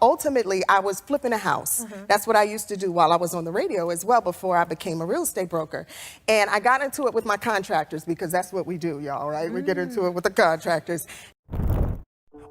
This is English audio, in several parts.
ultimately, I was flipping a house. That's what I used to do while I was on the radio as well before I became a real estate broker. And I got into it with my contractors because that's what we do, y'all, right? We get into it with the contractors.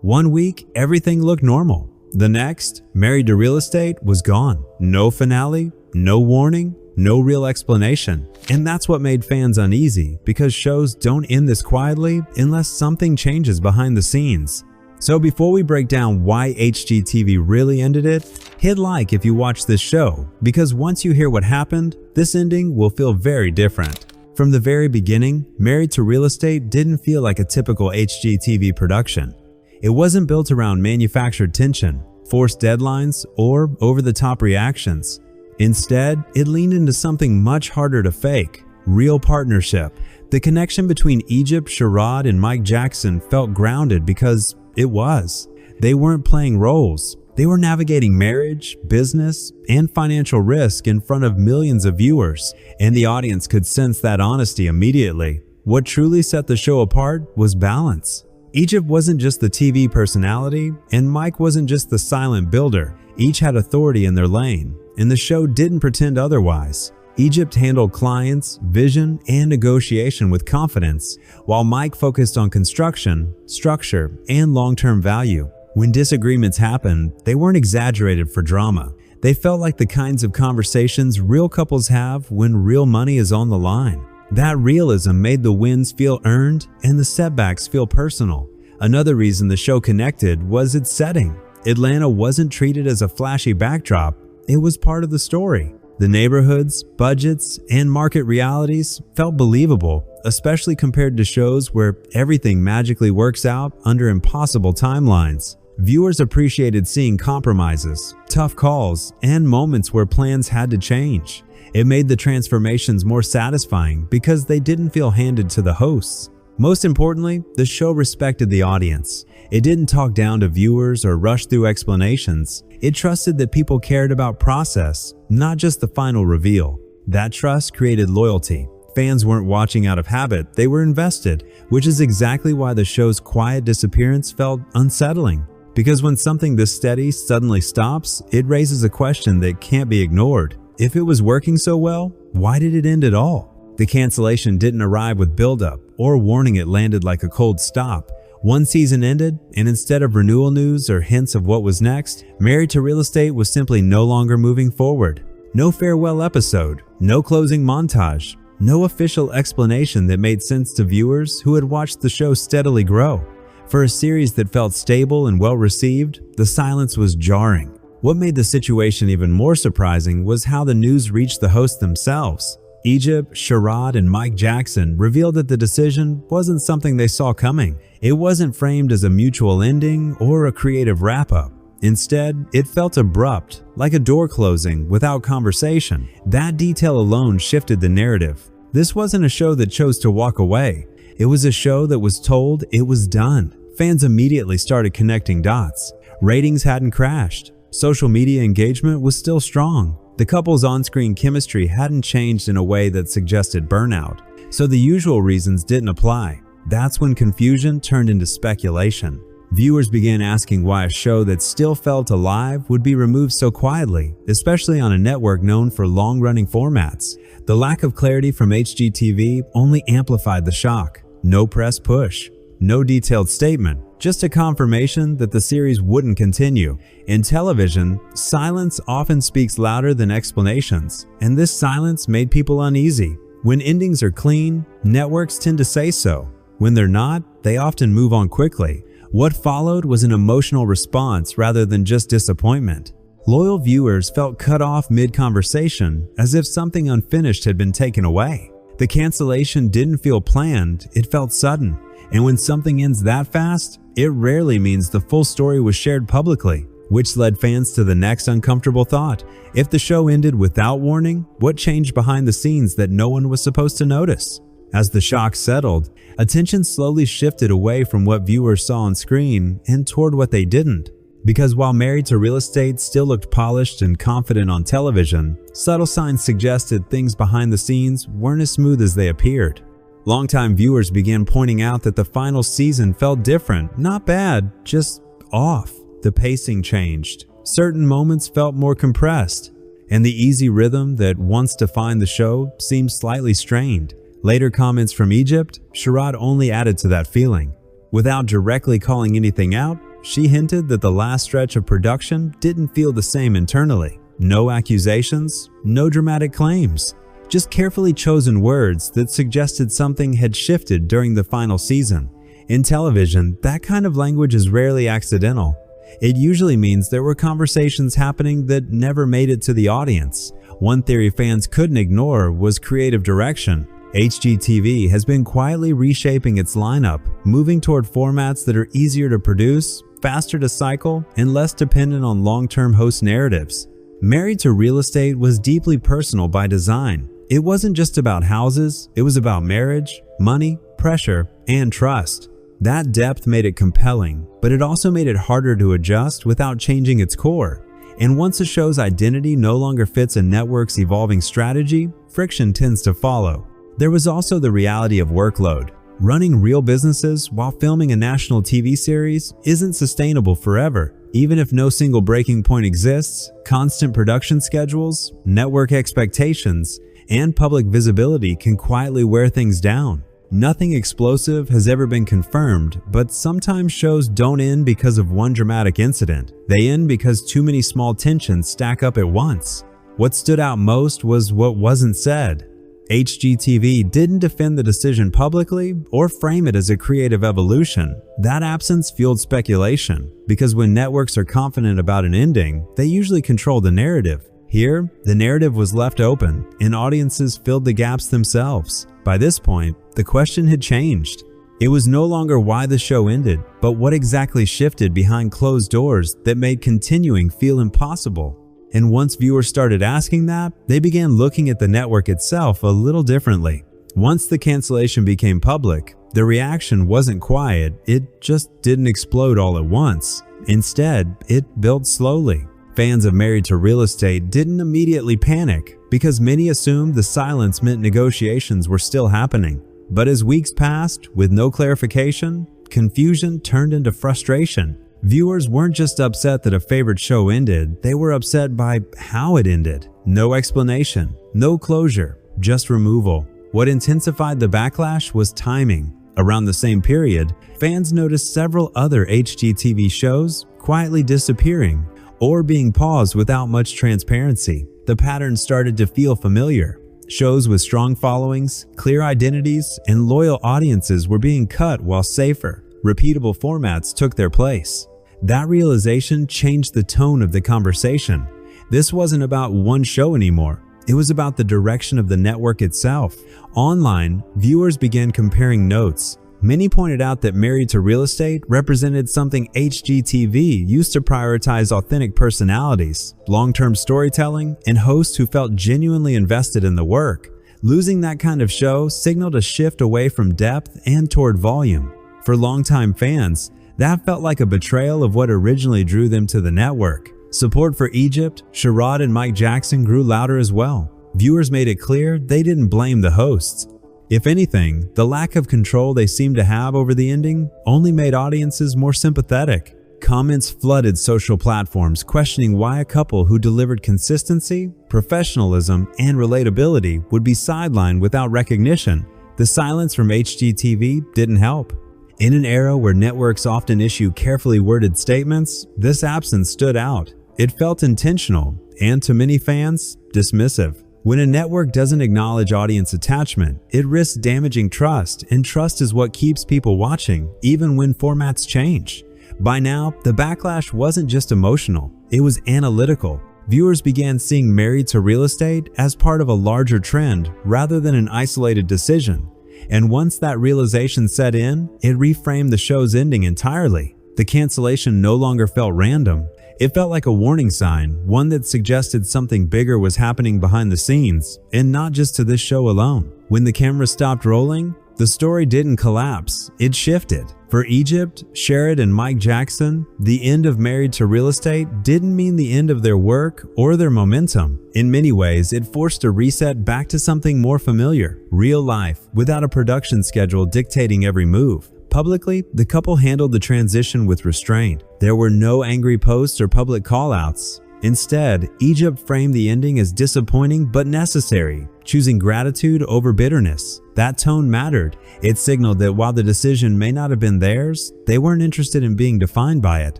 One week, everything looked normal. The next, Married to Real Estate was gone. No finale, no warning, no real explanation. And that's what made fans uneasy, because shows don't end this quietly unless something changes behind the scenes. So before we break down why HGTV really ended it, hit like if you watch this show, because once you hear what happened, this ending will feel very different. From the very beginning, Married to Real Estate didn't feel like a typical HGTV production. It wasn't built around manufactured tension, forced deadlines, or over-the-top reactions. Instead, it leaned into something much harder to fake: real partnership. The connection between Egypt, Sherrod, and Mike Jackson felt grounded because it was. They weren't playing roles. They were navigating marriage, business, and financial risk in front of millions of viewers, and the audience could sense that honesty immediately. What truly set the show apart was balance. Egypt wasn't just the TV personality, and Mike wasn't just the silent builder. Each had authority in their lane, and the show didn't pretend otherwise. Egypt handled clients, vision, and negotiation with confidence, while Mike focused on construction, structure, and long-term value. When disagreements happened, they weren't exaggerated for drama. They felt like the kinds of conversations real couples have when real money is on the line. That realism made the wins feel earned and the setbacks feel personal. Another reason the show connected was its setting. Atlanta wasn't treated as a flashy backdrop, it was part of the story. The neighborhoods, budgets, and market realities felt believable, especially compared to shows where everything magically works out under impossible timelines. Viewers appreciated seeing compromises, tough calls, and moments where plans had to change. It made the transformations more satisfying because they didn't feel handed to the hosts. Most importantly, the show respected the audience. It didn't talk down to viewers or rush through explanations. It trusted that people cared about process, not just the final reveal. That trust created loyalty. Fans weren't watching out of habit, they were invested, which is exactly why the show's quiet disappearance felt unsettling. Because when something this steady suddenly stops, it raises a question that can't be ignored. If it was working so well, why did it end at all? The cancellation didn't arrive with buildup or warning, it landed like a cold stop. One season ended, and instead of renewal news or hints of what was next, Married to Real Estate was simply no longer moving forward. No farewell episode, no closing montage, no official explanation that made sense to viewers who had watched the show steadily grow. For a series that felt stable and well received, the silence was jarring. What made the situation even more surprising was how the news reached the hosts themselves. Egypt, Sherrod, and Mike Jackson revealed that the decision wasn't something they saw coming. It wasn't framed as a mutual ending or a creative wrap-up. Instead, it felt abrupt, like a door closing without conversation. That detail alone shifted the narrative. This wasn't a show that chose to walk away. It was a show that was told it was done. Fans immediately started connecting dots. Ratings hadn't crashed. Social media engagement was still strong. The couple's on-screen chemistry hadn't changed in a way that suggested burnout, so the usual reasons didn't apply. That's when confusion turned into speculation. Viewers began asking why a show that still felt alive would be removed so quietly, especially on a network known for long-running formats. The lack of clarity from HGTV only amplified the shock. No press push, no detailed statement, just a confirmation that the series wouldn't continue. In television, silence often speaks louder than explanations, and this silence made people uneasy. When endings are clean, networks tend to say so. When they're not, they often move on quickly. What followed was an emotional response rather than just disappointment. Loyal viewers felt cut off mid-conversation, as if something unfinished had been taken away. The cancellation didn't feel planned, it felt sudden. And when something ends that fast, it rarely means the full story was shared publicly, which led fans to the next uncomfortable thought. If the show ended without warning, what changed behind the scenes that no one was supposed to notice? As the shock settled, attention slowly shifted away from what viewers saw on screen and toward what they didn't. Because while Married to Real Estate still looked polished and confident on television, subtle signs suggested things behind the scenes weren't as smooth as they appeared. Longtime viewers began pointing out that the final season felt different, not bad, just off. the pacing changed. Certain moments felt more compressed, and the easy rhythm that once defined the show seemed slightly strained. Later comments from Egypt, Sherrod only added to that feeling. Without directly calling anything out, she hinted that the last stretch of production didn't feel the same internally. No accusations, no dramatic claims, just carefully chosen words that suggested something had shifted during the final season. In television, that kind of language is rarely accidental. It usually means there were conversations happening that never made it to the audience. One theory fans couldn't ignore was creative direction. HGTV has been quietly reshaping its lineup, moving toward formats that are easier to produce, faster to cycle, and less dependent on long-term host narratives. Married to Real Estate was deeply personal by design. It wasn't just about houses, it was about marriage, money, pressure, and trust. That depth made it compelling, but it also made it harder to adjust without changing its core. And once a show's identity no longer fits a network's evolving strategy, friction tends to follow. There was also the reality of workload. Running real businesses while filming a national TV series isn't sustainable forever. Even if no single breaking point exists, constant production schedules, network expectations, and public visibility can quietly wear things down. Nothing explosive has ever been confirmed, but sometimes shows don't end because of one dramatic incident. They end because too many small tensions stack up at once. What stood out most was what wasn't said. HGTV didn't defend the decision publicly or frame it as a creative evolution. That absence fueled speculation, because when networks are confident about an ending, they usually control the narrative. Here, the narrative was left open, and audiences filled the gaps themselves. By this point, the question had changed. It was no longer why the show ended, but what exactly shifted behind closed doors that made continuing feel impossible. And once viewers started asking that, they began looking at the network itself a little differently. Once the cancellation became public, the reaction wasn't quiet, it just didn't explode all at once. Instead, it built slowly. Fans of Married to Real Estate didn't immediately panic, because many assumed the silence meant negotiations were still happening. But as weeks passed, with no clarification, confusion turned into frustration. Viewers weren't just upset that a favorite show ended, they were upset by how it ended. No explanation, no closure, just removal. What intensified the backlash was timing. Around the same period, fans noticed several other HGTV shows quietly disappearing or being paused without much transparency. The pattern started to feel familiar. Shows with strong followings, clear identities, and loyal audiences were being cut while safer, repeatable formats took their place. That realization changed the tone of the conversation. This wasn't about one show anymore. It was about the direction of the network itself. Online, viewers began comparing notes. Many pointed out that Married to Real Estate represented something HGTV used to prioritize: authentic personalities, long-term storytelling, and hosts who felt genuinely invested in the work. Losing that kind of show signaled a shift away from depth and toward volume. For longtime fans, that felt like a betrayal of what originally drew them to the network. Support for Egypt, Sherrod, and Mike Jackson grew louder as well. Viewers made it clear they didn't blame the hosts. If anything, the lack of control they seemed to have over the ending only made audiences more sympathetic. Comments flooded social platforms questioning why a couple who delivered consistency, professionalism, and relatability would be sidelined without recognition. The silence from HGTV didn't help. In an era where networks often issue carefully worded statements, this absence stood out. It felt intentional and, to many fans, dismissive. When a network doesn't acknowledge audience attachment, it risks damaging trust, and trust is what keeps people watching, even when formats change. By now, the backlash wasn't just emotional, it was analytical. Viewers began seeing Married to Real Estate as part of a larger trend rather than an isolated decision. And once that realization set in, it reframed the show's ending entirely. The cancellation no longer felt random. It felt like a warning sign, one that suggested something bigger was happening behind the scenes, and not just to this show alone. When the camera stopped rolling, the story didn't collapse, it shifted. For Egypt, Sherrod, and Mike Jackson, the end of Married to Real Estate didn't mean the end of their work or their momentum. In many ways, it forced a reset back to something more familiar, real life, without a production schedule dictating every move. Publicly, the couple handled the transition with restraint. There were no angry posts or public call-outs. Instead, Egypt framed the ending as disappointing but necessary, choosing gratitude over bitterness. That tone mattered. It signaled that while the decision may not have been theirs, they weren't interested in being defined by it.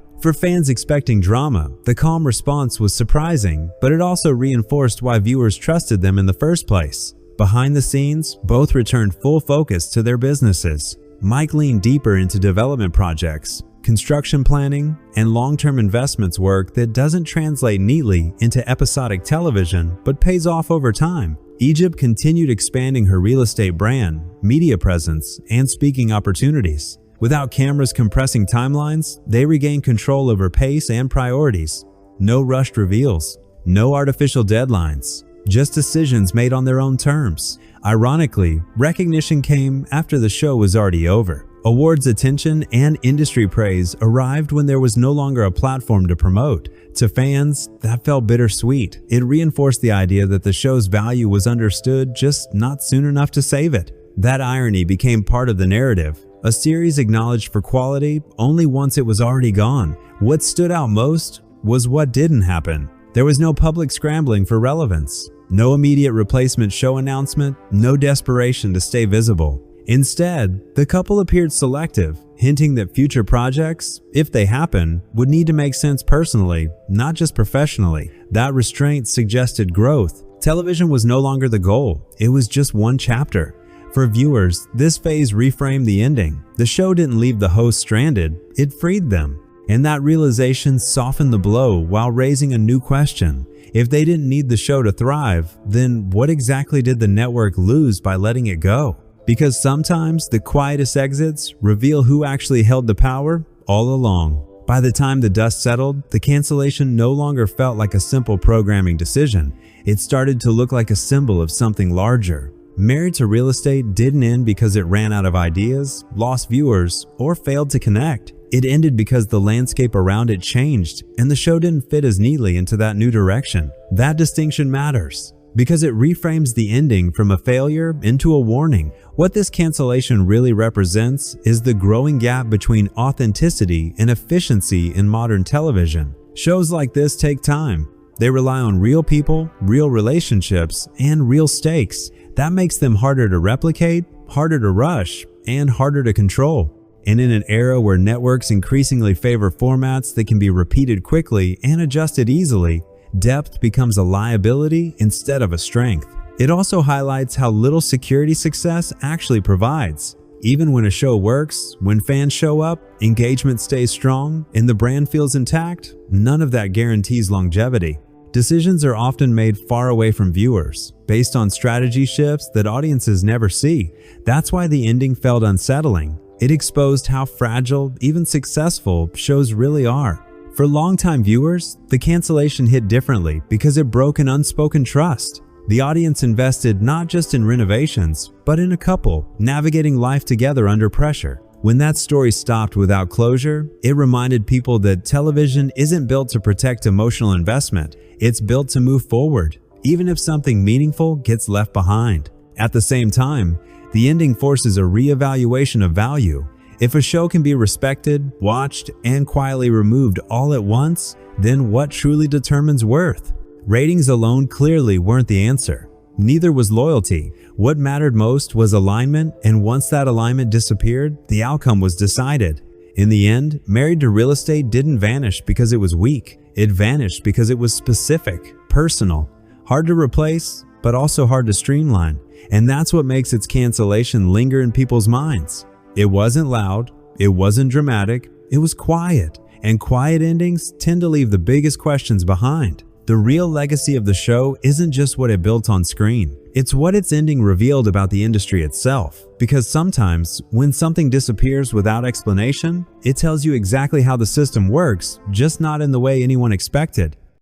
For fans expecting drama, the calm response was surprising, but it also reinforced why viewers trusted them in the first place. Behind the scenes, both returned full focus to their businesses. Mike leaned deeper into development projects, construction planning, and long-term investments work that doesn't translate neatly into episodic television but pays off over time. Egypt continued expanding her real estate brand, media presence, and speaking opportunities. Without cameras compressing timelines, they regained control over pace and priorities. No rushed reveals, no artificial deadlines, just decisions made on their own terms. Ironically, recognition came after the show was already over. Awards attention and industry praise arrived when there was no longer a platform to promote. To fans, that felt bittersweet. It reinforced the idea that the show's value was understood, just not soon enough to save it. That irony became part of the narrative. A series acknowledged for quality only once it was already gone. What stood out most was what didn't happen. There was no public scrambling for relevance, no immediate replacement show announcement, no desperation to stay visible. Instead, the couple appeared selective, hinting that future projects, if they happen, would need to make sense personally, not just professionally. That restraint suggested growth. Television was no longer the goal, it was just one chapter. For viewers, this phase reframed the ending. The show didn't leave the host stranded, it freed them. And that realization softened the blow while raising a new question. If they didn't need the show to thrive, then what exactly did the network lose by letting it go? Because sometimes the quietest exits reveal who actually held the power all along. By the time the dust settled, the cancellation no longer felt like a simple programming decision. It started to look like a symbol of something larger. Married to Real Estate didn't end because it ran out of ideas, lost viewers, or failed to connect. It ended because the landscape around it changed, and the show didn't fit as neatly into that new direction. That distinction matters, because it reframes the ending from a failure into a warning. What this cancellation really represents is the growing gap between authenticity and efficiency in modern television. Shows like this take time. They rely on real people, real relationships, and real stakes. That makes them harder to replicate, harder to rush, and harder to control. And in an era where networks increasingly favor formats that can be repeated quickly and adjusted easily, depth becomes a liability instead of a strength. It also highlights how little security success actually provides. Even when a show works, when fans show up, engagement stays strong, and the brand feels intact, none of that guarantees longevity. Decisions are often made far away from viewers, based on strategy shifts that audiences never see. That's why the ending felt unsettling. It exposed how fragile, even successful, shows really are. For longtime viewers, the cancellation hit differently because it broke an unspoken trust. The audience invested not just in renovations, but in a couple navigating life together under pressure. When that story stopped without closure, it reminded people that television isn't built to protect emotional investment. It's built to move forward, even if something meaningful gets left behind. At the same time, the ending forces a reevaluation of value. If a show can be respected, watched, and quietly removed all at once, then what truly determines worth? Ratings alone clearly weren't the answer. Neither was loyalty. What mattered most was alignment, and once that alignment disappeared, the outcome was decided. In the end, Married to Real Estate didn't vanish because it was weak. It vanished because it was specific, personal, hard to replace, but also hard to streamline. And that's what makes its cancellation linger in people's minds. It wasn't loud, it wasn't dramatic, it was quiet. And quiet endings tend to leave the biggest questions behind. The real legacy of the show isn't just what it built on screen. It's what its ending revealed about the industry itself. Because sometimes, when something disappears without explanation, it tells you exactly how the system works, just not in the way anyone expected.